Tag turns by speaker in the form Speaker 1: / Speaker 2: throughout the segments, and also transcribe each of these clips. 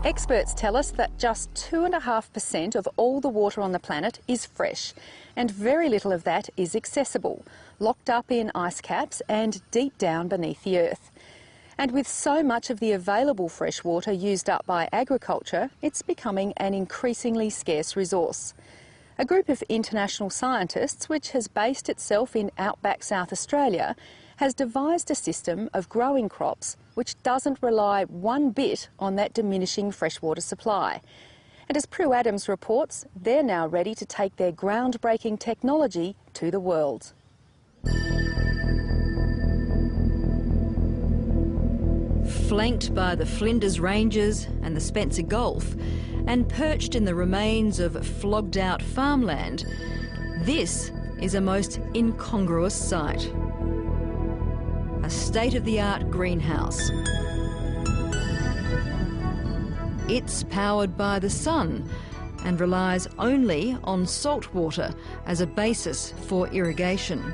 Speaker 1: Experts tell us that just 2.5% of all the water on the planet is fresh, and very little of that is accessible, locked up in ice caps and deep down beneath the earth. And with so much of the available fresh water used up by agriculture, it's becoming an increasingly scarce resource. A group of international scientists, which has based itself in outback South Australia, has devised a system of growing crops which doesn't rely one bit on that diminishing freshwater supply. And as Pru Adams reports, they're now ready to take their groundbreaking technology to the world.
Speaker 2: Flanked by the Flinders Ranges and the Spencer Gulf, and perched in the remains of flogged-out farmland, this is a most incongruous sight. A state-of-the-art greenhouse. It's powered by the sun and relies only on salt water as a basis for irrigation.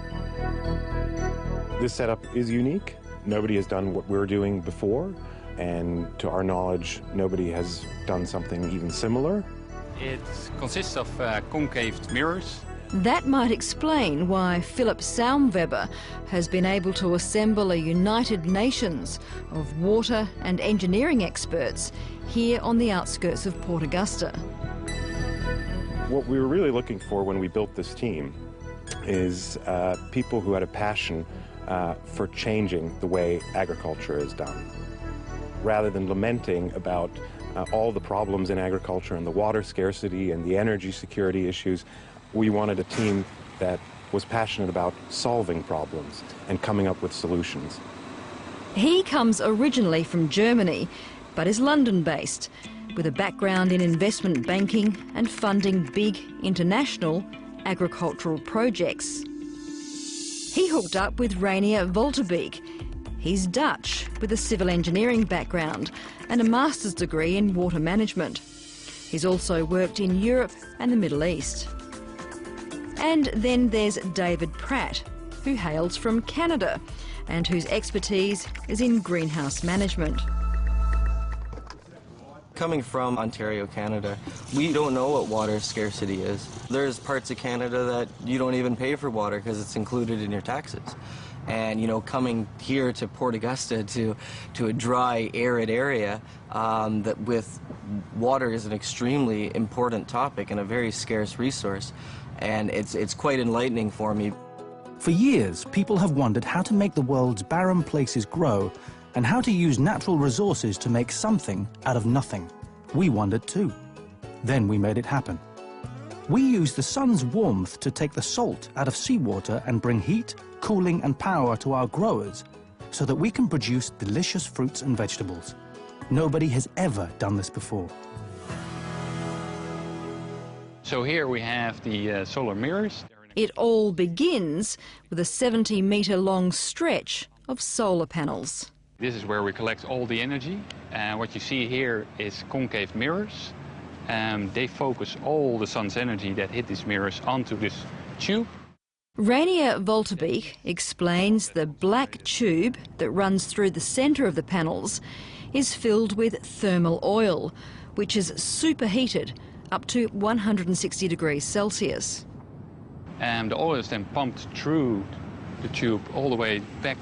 Speaker 3: This setup is unique. Nobody has done what we're doing before, and to our knowledge, nobody has done something even similar.
Speaker 4: It consists of concave mirrors.
Speaker 2: That might explain why Philip Saumweber has been able to assemble a United Nations of water and engineering experts here on the outskirts of Port Augusta.
Speaker 3: What we were really looking for when we built this team is people who had a passion for changing the way agriculture is done. Rather than lamenting about all the problems in agriculture and the water scarcity and the energy security issues, we wanted a team that was passionate about solving problems and coming up with solutions.
Speaker 2: He comes originally from Germany, but is London-based, with a background in investment banking and funding big international agricultural projects. He hooked up with Rainier Volterbeek. He's Dutch, with a civil engineering background and a master's degree in water management. He's also worked in Europe and the Middle East. And then there's David Pratt, who hails from Canada and whose expertise is in greenhouse management.
Speaker 5: Coming from Ontario, Canada, we don't know what water scarcity is. There's parts of Canada that you don't even pay for water because it's included in your taxes. And, you know, coming here to Port Augusta to a dry, arid area that with water is an extremely important topic and a very scarce resource. And it's quite enlightening for me.
Speaker 6: For years, people have wondered how to make the world's barren places grow and how to use natural resources to make something out of nothing. We wondered too. Then we made it happen. We use the sun's warmth to take the salt out of seawater and bring heat, cooling and power to our growers so that we can produce delicious fruits and vegetables. Nobody has ever done this before.
Speaker 4: So here we have the solar mirrors.
Speaker 2: It all begins with a 70-metre-long stretch of solar panels.
Speaker 4: This is where we collect all the energy. And what you see here is concave mirrors. They focus all the sun's energy that hit these mirrors onto this tube.
Speaker 2: Rainier Volterbeek explains the black tube that runs through the centre of the panels is filled with thermal oil, which is superheated up to 160 degrees Celsius.
Speaker 4: And the oil is then pumped through the tube all the way back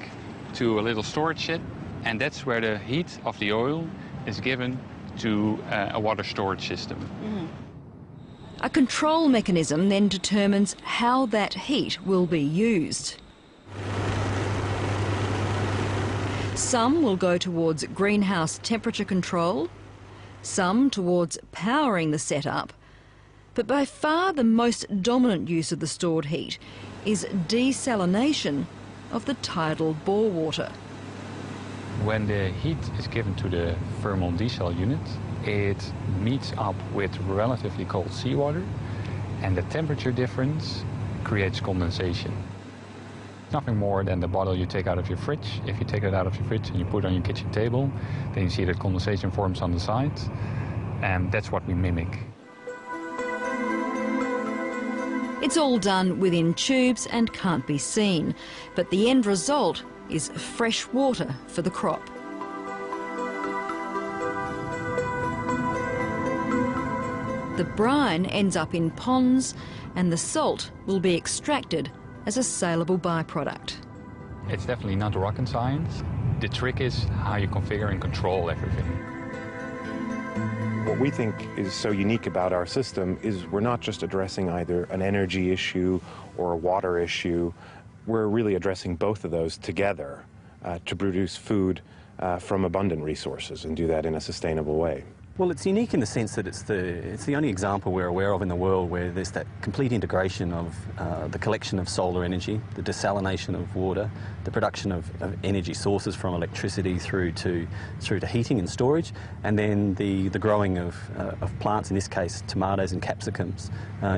Speaker 4: to a little storage shed, and that's where the heat of the oil is given to a water storage system.
Speaker 2: A control mechanism then determines how that heat will be used. Some will go towards greenhouse temperature control, some towards powering the setup, but by far the most dominant use of the stored heat is desalination of the tidal bore water.
Speaker 4: When the heat is given to the thermal desal unit, it meets up with relatively cold seawater, and the temperature difference creates condensation. Nothing more than the bottle you take out of your fridge. If you take it out of your fridge and you put it on your kitchen table, then you see that condensation forms on the sides, and that's what we mimic.
Speaker 2: It's all done within tubes and can't be seen, but the end result is fresh water for the crop. The brine ends up in ponds and the salt will be extracted as a saleable byproduct.
Speaker 4: It's definitely not rocket science. The trick is how you configure and control everything.
Speaker 3: What we think is so unique about our system is we're not just addressing either an energy issue or a water issue. We're really addressing both of those together to produce food from abundant resources and do that in a sustainable way.
Speaker 7: Well, it's unique in the sense that it's the only example we're aware of in the world where there's that complete integration of the collection of solar energy, the desalination of water, the production of energy sources from electricity through to heating and storage, and then the growing of plants, in this case tomatoes and capsicums,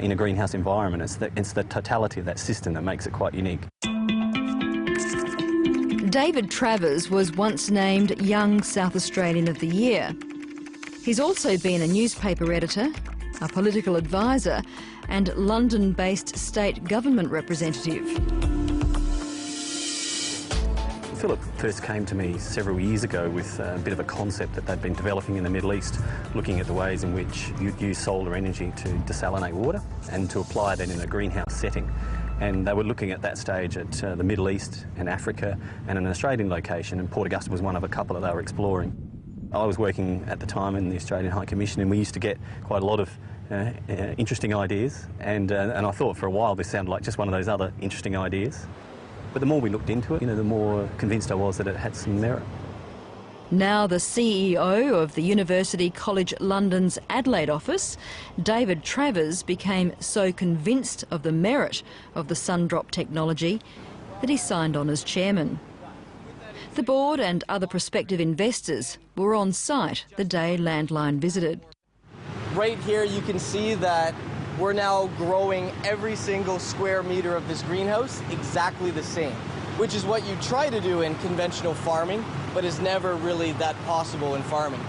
Speaker 7: in a greenhouse environment. It's the totality of that system that makes it quite unique.
Speaker 2: David Travers was once named Young South Australian of the Year. He's also been a newspaper editor, a political advisor and London-based state government representative.
Speaker 7: Philip first came to me several years ago with a bit of a concept that they'd been developing in the Middle East, looking at the ways in which you'd use solar energy to desalinate water and to apply that in a greenhouse setting. And they were looking at that stage at the Middle East and Africa and an Australian location, and Port Augusta was one of a couple that they were exploring. I was working at the time in the Australian High Commission, and we used to get quite a lot of interesting ideas, and I thought for a while this sounded like just one of those other interesting ideas. But the more we looked into it, the more convinced I was that it had some merit.
Speaker 2: Now the CEO of the University College London's Adelaide office, David Travers, became so convinced of the merit of the Sundrop technology that he signed on as chairman. The board and other prospective investors were on site the day Landline visited.
Speaker 5: Right here you can see that we're now growing every single square metre of this greenhouse exactly the same, which is what you try to do in conventional farming, but is never really that possible in farming.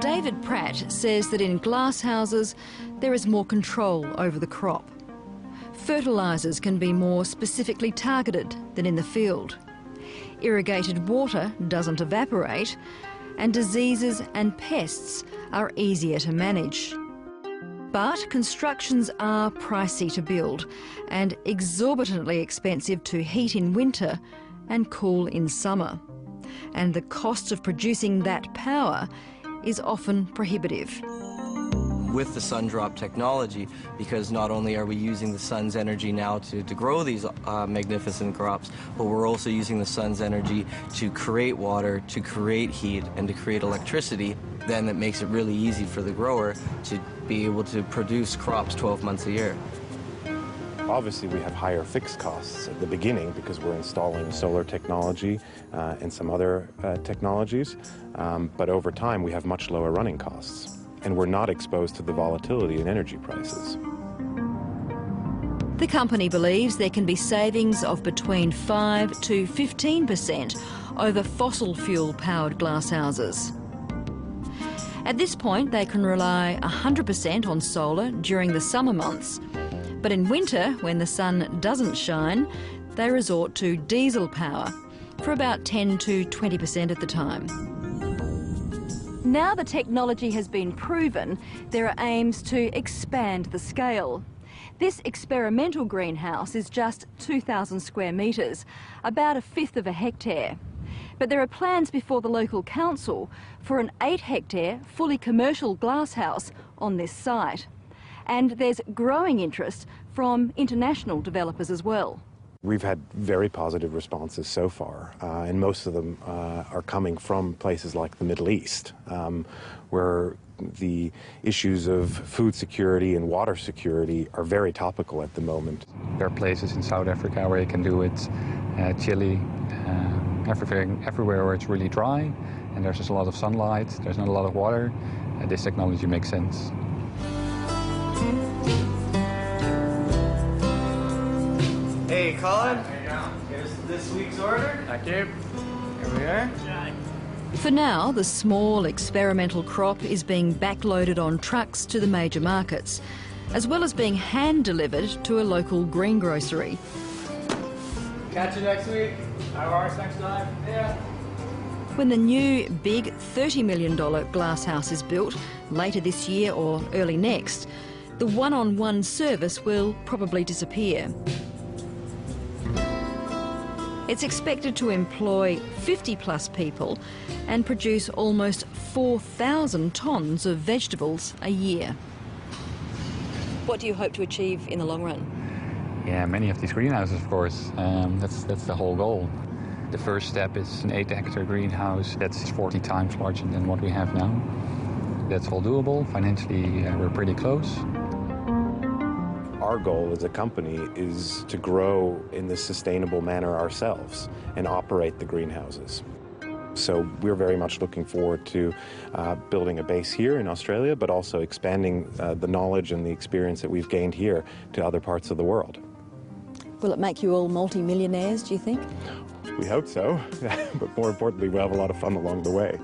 Speaker 2: David Pratt says that in glasshouses there is more control over the crop. Fertilisers can be more specifically targeted than in the field. Irrigated water doesn't evaporate, and diseases and pests are easier to manage. But constructions are pricey to build and exorbitantly expensive to heat in winter and cool in summer. And the cost of producing that power is often prohibitive.
Speaker 5: With the Sundrop technology, because not only are we using the sun's energy now to grow these magnificent crops, but we're also using the sun's energy to create water, to create heat, and to create electricity, then it makes it really easy for the grower to be able to produce crops 12 months a year.
Speaker 3: Obviously, we have higher fixed costs at the beginning because we're installing solar technology and some other technologies, but over time we have much lower running costs, and we're not exposed to the volatility in energy prices.
Speaker 2: The company believes there can be savings of between 5 to 15% over fossil fuel-powered glasshouses. At this point, they can rely 100% on solar during the summer months. But in winter, when the sun doesn't shine, they resort to diesel power for about 10 to 20% of the time. Now the technology has been proven, there are aims to expand the scale. This experimental greenhouse is just 2,000 square metres, about 1/5 of a hectare. But there are plans before the local council for an 8-hectare, fully commercial glasshouse on this site. And there's growing interest from international developers as well.
Speaker 3: We've had very positive responses so far, and most of them are coming from places like the Middle East, where the issues of food security and water security are very topical at the moment.
Speaker 4: There are places in South Africa where you can do it, Chile, everywhere where it's really dry and there's just a lot of sunlight, there's not a lot of water. This technology makes sense.
Speaker 5: Hey, Colin. Here's this week's order. Thank you. Here we are.
Speaker 2: For now, the small experimental crop is being backloaded on trucks to the major markets, as well as being hand-delivered to a local greengrocery.
Speaker 5: Catch you next week.
Speaker 8: No worries, thanks, Dave. Yeah.
Speaker 2: When the new big $30 million glasshouse is built, later this year or early next, the one-on-one service will probably disappear. It's expected to employ 50-plus people and produce almost 4,000 tonnes of vegetables a year. What do you hope to achieve in the long run?
Speaker 4: Yeah, many of these greenhouses, of course. That's the whole goal. The first step is an 8-hectare greenhouse that's 40 times larger than what we have now. That's all doable. Financially, we're pretty close.
Speaker 3: Our goal as a company is to grow in this sustainable manner ourselves and operate the greenhouses. So we're very much looking forward to building a base here in Australia, but also expanding the knowledge and the experience that we've gained here to other parts of the world.
Speaker 2: Will it make you all multi-millionaires, do you think?
Speaker 3: We hope so, but more importantly, we'll have a lot of fun along the way.